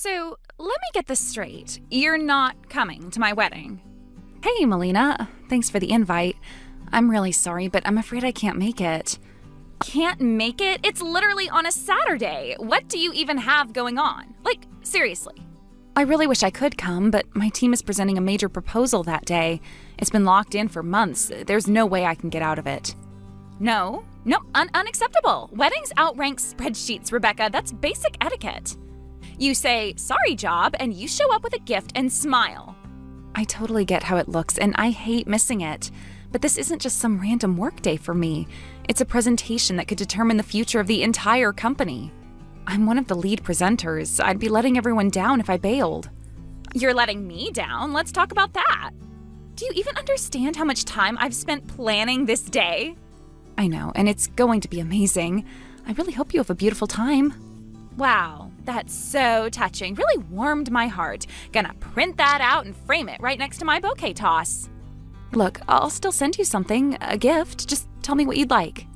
So, let me get this straight. You're not coming to my wedding. Hey, Melina. Thanks for the invite. I'm really sorry, but I'm afraid I can't make it. Can't make it? It's literally on a Saturday. What do you even have going on? Like, seriously. I really wish I could come, but my team is presenting a major proposal that day. It's been locked in for months. There's no way I can get out of it. No, unacceptable. Weddings outrank spreadsheets, Rebecca. That's basic etiquette. You say, sorry, job, and you show up with a gift and smile. I totally get how it looks, and I hate missing it. But this isn't just some random workday for me. It's a presentation that could determine the future of the entire company. I'm one of the lead presenters. I'd be letting everyone down if I bailed. You're letting me down? Let's talk about that. Do you even understand how much time I've spent planning this day? I know, and it's going to be amazing. I really hope you have a beautiful time. Wow, that's so touching. Really warmed my heart. Gonna print that out and frame it right next to my bouquet toss. Look, I'll still send you something, a gift. Just tell me what you'd like.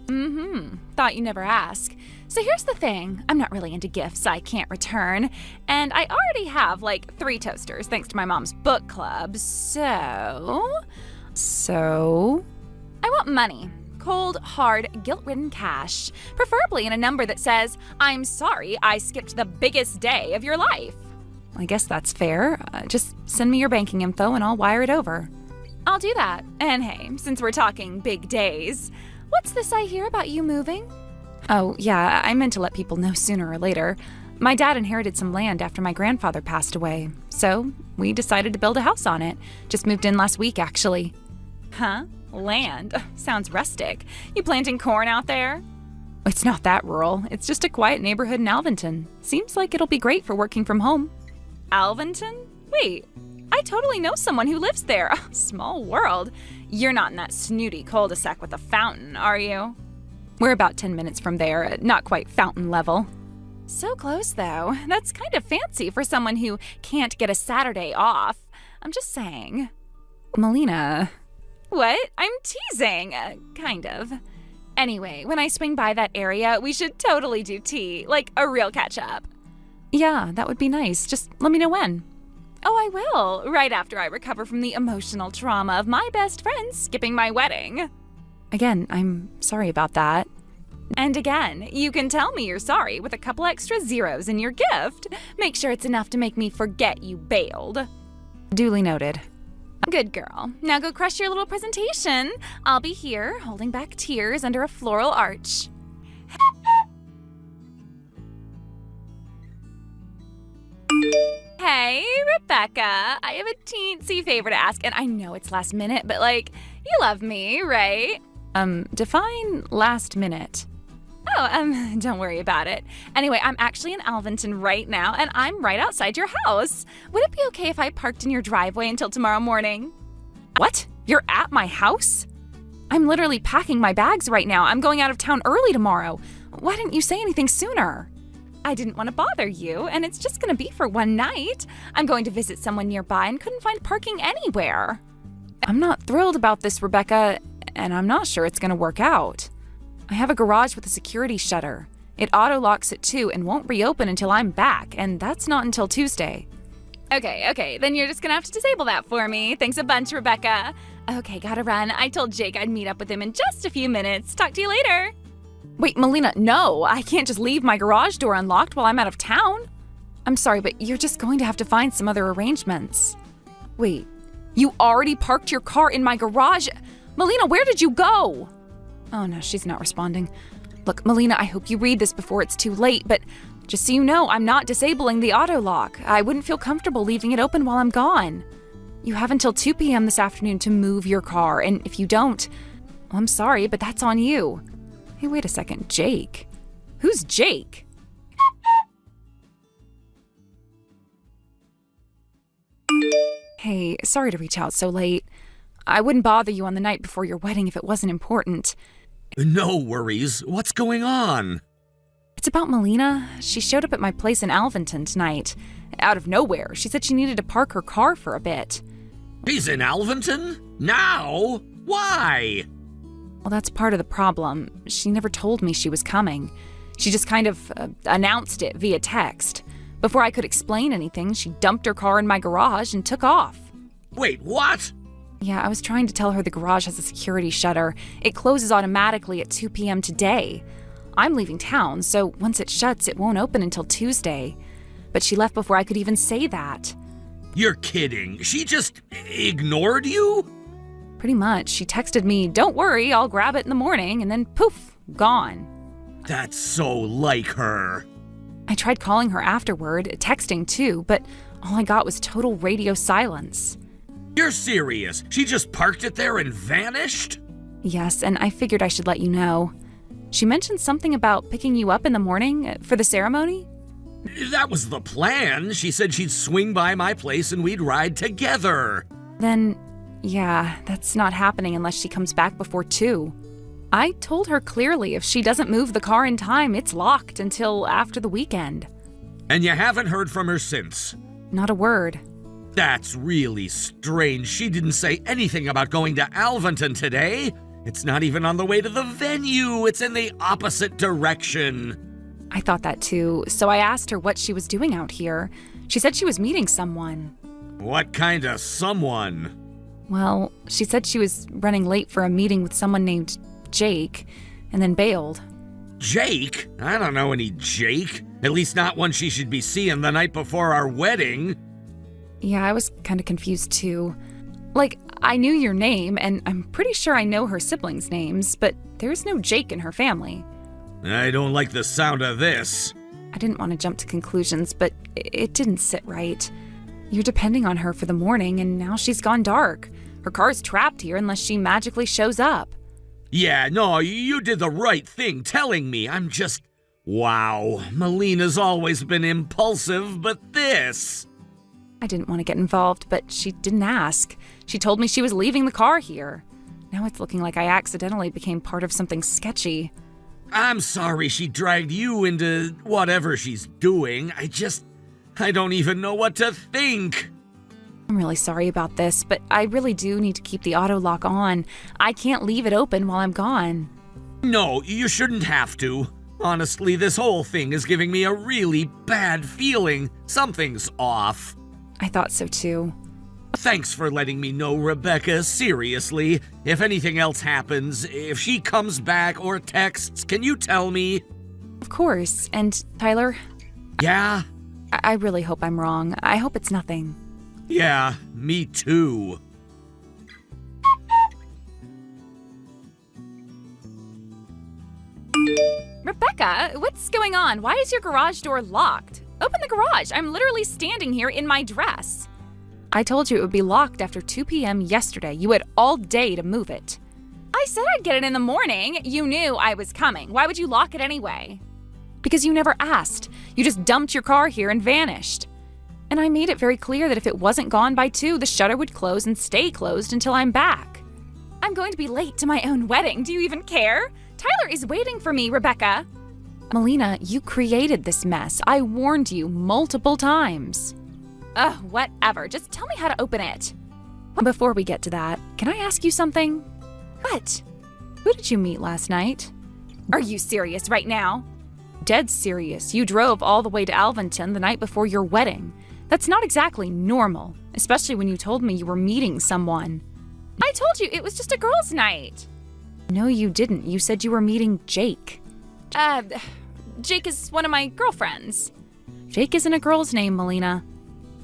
Thought you never ask. So here's the thing. I'm not really into gifts I can't return. And I already have like 3 toasters thanks to my mom's book club. So I want money. Cold, hard, guilt-ridden cash. Preferably in a number that says, I'm sorry I skipped the biggest day of your life. I guess that's fair. Just send me your banking info and I'll wire it over. I'll do that. And hey, since we're talking big days, what's this I hear about you moving? Oh, yeah, I meant to let people know sooner or later. My dad inherited some land after my grandfather passed away, so we decided to build a house on it. Just moved in last week, actually. Huh? Land? Sounds rustic. You planting corn out there? It's not that rural. It's just a quiet neighborhood in Alvinton. Seems like it'll be great for working from home. Alvinton? Wait, I totally know someone who lives there. Small world. You're not in that snooty cul-de-sac with a fountain, are you? We're about 10 minutes from there, not quite fountain level. So close, though. That's kind of fancy for someone who can't get a Saturday off. I'm just saying. Melina. What? I'm teasing. Kind of. Anyway, when I swing by that area, we should totally do tea, like a real catch-up. Yeah, that would be nice. Just let me know when. Oh, I will, right after I recover from the emotional trauma of my best friend skipping my wedding. Again, I'm sorry about that. And again, you can tell me you're sorry with a couple extra zeros in your gift. Make sure it's enough to make me forget you bailed. Duly noted. Good girl. Now go crush your little presentation. I'll be here, holding back tears under a floral arch. Hey, Rebecca. I have a teensy favor to ask, and I know it's last minute, but you love me, right? Define last minute. Oh, don't worry about it. Anyway, I'm actually in Alvinton right now, and I'm right outside your house. Would it be okay if I parked in your driveway until tomorrow morning? What? You're at my house? I'm literally packing my bags right now. I'm going out of town early tomorrow. Why didn't you say anything sooner? I didn't want to bother you, and it's just gonna be for one night. I'm going to visit someone nearby and couldn't find parking anywhere. I'm not thrilled about this, Rebecca, and I'm not sure it's gonna work out. I have a garage with a security shutter. It auto-locks at 2 and won't reopen until I'm back, and that's not until Tuesday. Okay, then you're just gonna have to disable that for me. Thanks a bunch, Rebecca. Okay, gotta run. I told Jake I'd meet up with him in just a few minutes. Talk to you later. Wait, Melina, no, I can't just leave my garage door unlocked while I'm out of town. I'm sorry, but you're just going to have to find some other arrangements. Wait, you already parked your car in my garage? Melina, where did you go? Oh no, she's not responding. Look, Melina, I hope you read this before it's too late, but just so you know, I'm not disabling the auto lock. I wouldn't feel comfortable leaving it open while I'm gone. You have until 2 p.m. this afternoon to move your car, and if you don't, well, I'm sorry, but that's on you. Hey, wait a second, Jake? Who's Jake? Hey, sorry to reach out so late. I wouldn't bother you on the night before your wedding if it wasn't important. No worries. What's going on? It's about Melina. She showed up at my place in Alvinton tonight. Out of nowhere, she said she needed to park her car for a bit. He's in Alvinton? Now? Why? Well, that's part of the problem. She never told me she was coming. She just kind of announced it via text. Before I could explain anything, she dumped her car in my garage and took off. Wait, what? Yeah, I was trying to tell her the garage has a security shutter. It closes automatically at 2 p.m. today. I'm leaving town, so once it shuts, it won't open until Tuesday. But she left before I could even say that. You're kidding. She just ignored you? Pretty much. She texted me, "Don't worry, I'll grab it in the morning," and then poof, gone. That's so like her. I tried calling her afterward, texting too, but all I got was total radio silence. You're serious? She just parked it there and vanished? Yes, and I figured I should let you know. She mentioned something about picking you up in the morning for the ceremony? That was the plan. She said she'd swing by my place and we'd ride together. Then, yeah, that's not happening unless she comes back before 2. I told her clearly if she doesn't move the car in time, it's locked until after the weekend. And you haven't heard from her since? Not a word. That's really strange. She didn't say anything about going to Alvinton today. It's not even on the way to the venue. It's in the opposite direction. I thought that too, so I asked her what she was doing out here. She said she was meeting someone. What kind of someone? Well, she said she was running late for a meeting with someone named Jake, and then bailed. Jake? I don't know any Jake. At least not one she should be seeing the night before our wedding. Yeah, I was kind of confused too. Like, I knew your name, and I'm pretty sure I know her siblings' names, but there's no Jake in her family. I don't like the sound of this. I didn't want to jump to conclusions, but it didn't sit right. You're depending on her for the morning, and now she's gone dark. Her car's trapped here unless she magically shows up. Yeah, no, you did the right thing telling me. I'm just... Wow, Melina's always been impulsive, but this... I didn't want to get involved, but she didn't ask. She told me she was leaving the car here. Now it's looking like I accidentally became part of something sketchy. I'm sorry she dragged you into whatever she's doing. I don't even know what to think. I'm really sorry about this, but I really do need to keep the auto lock on. I can't leave it open while I'm gone. No, you shouldn't have to. Honestly, this whole thing is giving me a really bad feeling. Something's off. I thought so too. Thanks for letting me know, Rebecca. Seriously, if anything else happens, if she comes back or texts, can you tell me? Of course. And Tyler? Yeah? I really hope I'm wrong. I hope it's nothing. Yeah, me too. Rebecca, what's going on? Why is your garage door locked? Open the garage. I'm literally standing here in my dress. I told you it would be locked after 2 p.m. yesterday. You had all day to move it. I said I'd get it in the morning. You knew I was coming. Why would you lock it anyway? Because you never asked. You just dumped your car here and vanished. And I made it very clear that if it wasn't gone by 2, the shutter would close and stay closed until I'm back. I'm going to be late to my own wedding. Do you even care? Tyler is waiting for me, Rebecca. Melina, you created this mess. I warned you multiple times. Ugh, whatever. Just tell me how to open it. Before we get to that, can I ask you something? What? Who did you meet last night? Are you serious right now? Dead serious. You drove all the way to Alvinton the night before your wedding. That's not exactly normal, especially when you told me you were meeting someone. I told you it was just a girls' night. No, you didn't. You said you were meeting Jake. Jake is one of my girlfriends. Jake isn't a girl's name, Melina.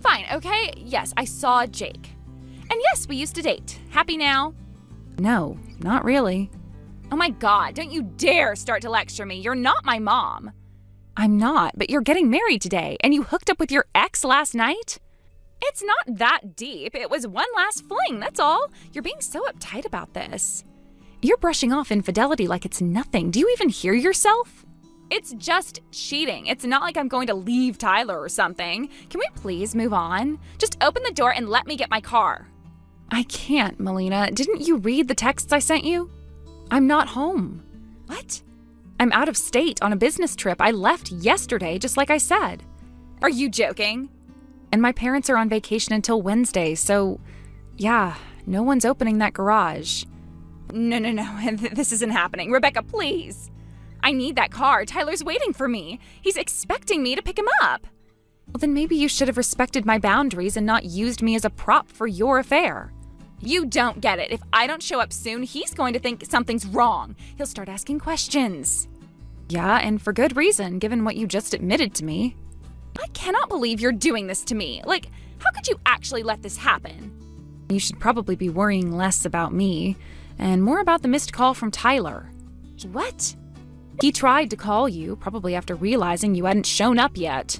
Fine, okay? Yes, I saw Jake. And yes, we used to date. Happy now? No, not really. Oh my God, don't you dare start to lecture me. You're not my mom. I'm not, but you're getting married today, and you hooked up with your ex last night? It's not that deep. It was one last fling, that's all. You're being so uptight about this. You're brushing off infidelity like it's nothing. Do you even hear yourself? It's just cheating. It's not like I'm going to leave Tyler or something. Can we please move on? Just open the door and let me get my car. I can't, Melina. Didn't you read the texts I sent you? I'm not home. What? I'm out of state on a business trip. I left yesterday, just like I said. Are you joking? And my parents are on vacation until Wednesday, so yeah, no one's opening that garage. No. This isn't happening. Rebecca, please. I need that car. Tyler's waiting for me. He's expecting me to pick him up. Well, then maybe you should have respected my boundaries and not used me as a prop for your affair. You don't get it. If I don't show up soon, he's going to think something's wrong. He'll start asking questions. Yeah, and for good reason, given what you just admitted to me. I cannot believe you're doing this to me. Like, how could you actually let this happen? You should probably be worrying less about me and more about the missed call from Tyler. What? He tried to call you, probably after realizing you hadn't shown up yet.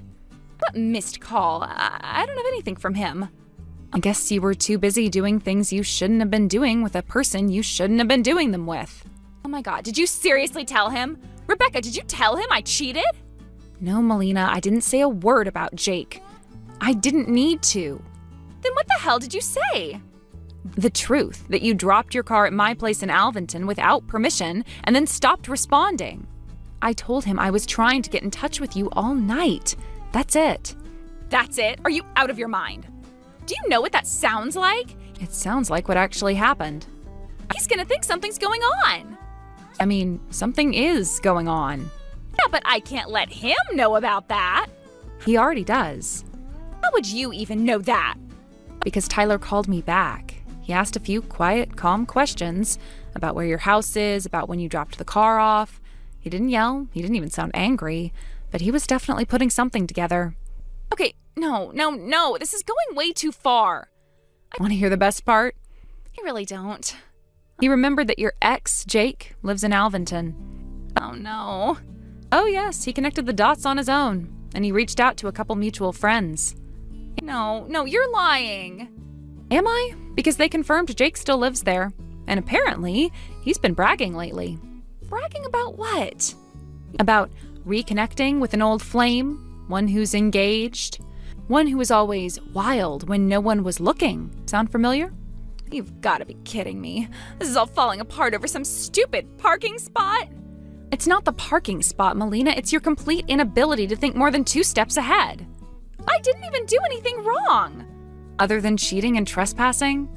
What missed call? I don't have anything from him. I guess you were too busy doing things you shouldn't have been doing with a person you shouldn't have been doing them with. Oh my God, did you seriously tell him? Rebecca, did you tell him I cheated? No, Melina, I didn't say a word about Jake. I didn't need to. Then what the hell did you say? The truth, that you dropped your car at my place in Alvinton without permission and then stopped responding. I told him I was trying to get in touch with you all night. That's it. That's it? Are you out of your mind? Do you know what that sounds like? It sounds like what actually happened. He's gonna think something's going on. I mean, something is going on. Yeah, but I can't let him know about that. He already does. How would you even know that? Because Tyler called me back. He asked a few quiet, calm questions about where your house is, about when you dropped the car off. He didn't yell. He didn't even sound angry. But he was definitely putting something together. Okay, no. This is going way too far. Want to hear the best part? I really don't. He remembered that your ex, Jake, lives in Alvinton. Oh, no. Oh, yes, he connected the dots on his own. And he reached out to a couple mutual friends. No, you're lying. Am I? Because they confirmed Jake still lives there. And apparently, he's been bragging lately. Bragging about what? About reconnecting with an old flame, one who's engaged, one who was always wild when no one was looking. Sound familiar? You've got to be kidding me. This is all falling apart over some stupid parking spot. It's not the parking spot, Melina. It's your complete inability to think more than 2 steps ahead. I didn't even do anything wrong. Other than cheating and trespassing?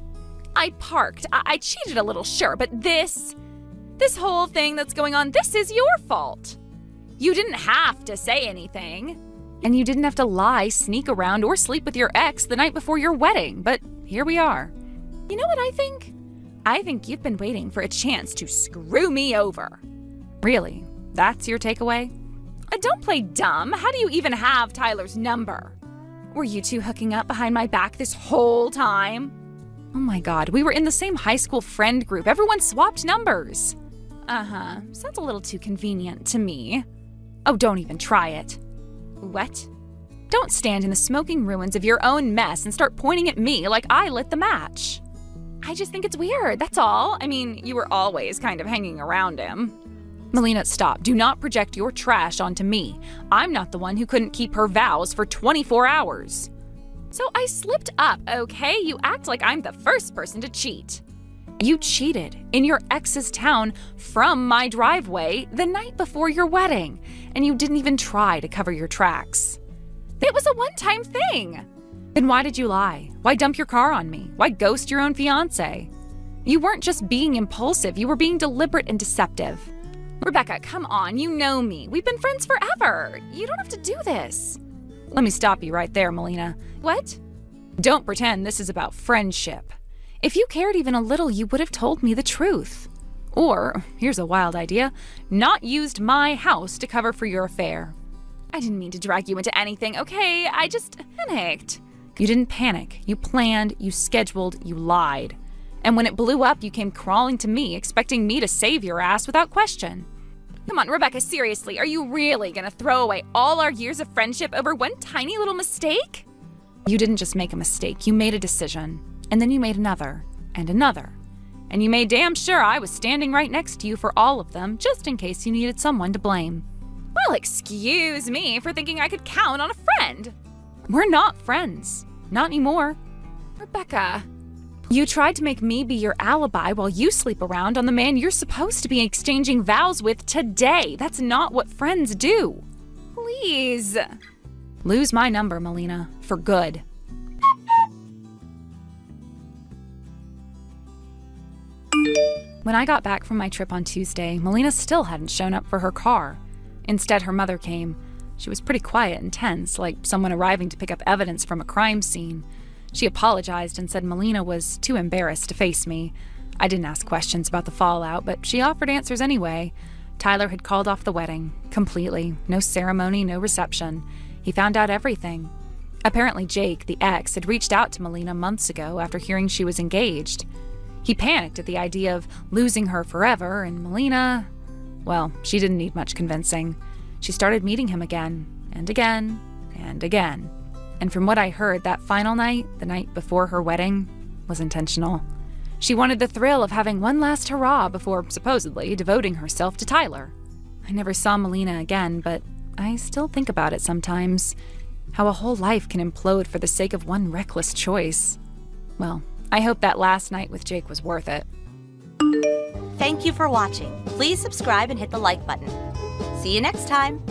I parked. I cheated a little, sure, but this whole thing that's going on, this is your fault. You didn't have to say anything. And you didn't have to lie, sneak around, or sleep with your ex the night before your wedding, but here we are. You know what I think? I think you've been waiting for a chance to screw me over. Really? That's your takeaway? Don't play dumb. How do you even have Tyler's number? Were you two hooking up behind my back this whole time? Oh my God, we were in the same high school friend group. Everyone swapped numbers. Sounds a little too convenient to me. Oh, don't even try it. What? Don't stand in the smoking ruins of your own mess and start pointing at me like I lit the match. I just think it's weird, that's all. I mean, you were always kind of hanging around him. Melina, stop. Do not project your trash onto me. I'm not the one who couldn't keep her vows for 24 hours. So I slipped up, okay? You act like I'm the first person to cheat. You cheated in your ex's town from my driveway the night before your wedding, and you didn't even try to cover your tracks. It was a one-time thing. Then why did you lie? Why dump your car on me? Why ghost your own fiance? You weren't just being impulsive, you were being deliberate and deceptive. Rebecca, come on, you know me. We've been friends forever. You don't have to do this. Let me stop you right there, Melina. What? Don't pretend this is about friendship. If you cared even a little, you would have told me the truth. Or, here's a wild idea, not used my house to cover for your affair. I didn't mean to drag you into anything, okay? I just panicked. You didn't panic. You planned, you scheduled, you lied. And when it blew up, you came crawling to me, expecting me to save your ass without question. Come on, Rebecca, seriously, are you really gonna throw away all our years of friendship over one tiny little mistake? You didn't just make a mistake, you made a decision. And then you made another, and another. And you made damn sure I was standing right next to you for all of them, just in case you needed someone to blame. Well, excuse me for thinking I could count on a friend. We're not friends. Not anymore. Rebecca. You tried to make me be your alibi while you sleep around on the man you're supposed to be exchanging vows with today. That's not what friends do. Please. Lose my number, Melina, for good. When I got back from my trip on Tuesday, Melina still hadn't shown up for her car. Instead, her mother came. She was pretty quiet and tense, like someone arriving to pick up evidence from a crime scene. She apologized and said Melina was too embarrassed to face me. I didn't ask questions about the fallout, but she offered answers anyway. Tyler had called off the wedding, completely. No ceremony, no reception. He found out everything. Apparently Jake, the ex, had reached out to Melina months ago after hearing she was engaged. He panicked at the idea of losing her forever, and Melina, well, she didn't need much convincing. She started meeting him again, and again, and again. And from what I heard, that final night, the night before her wedding, was intentional. She wanted the thrill of having one last hurrah before, supposedly, devoting herself to Tyler. I never saw Melina again, but I still think about it sometimes. How a whole life can implode for the sake of one reckless choice. Well, I hope that last night with Jake was worth it. Thank you for watching. Please subscribe and hit the like button. See you next time.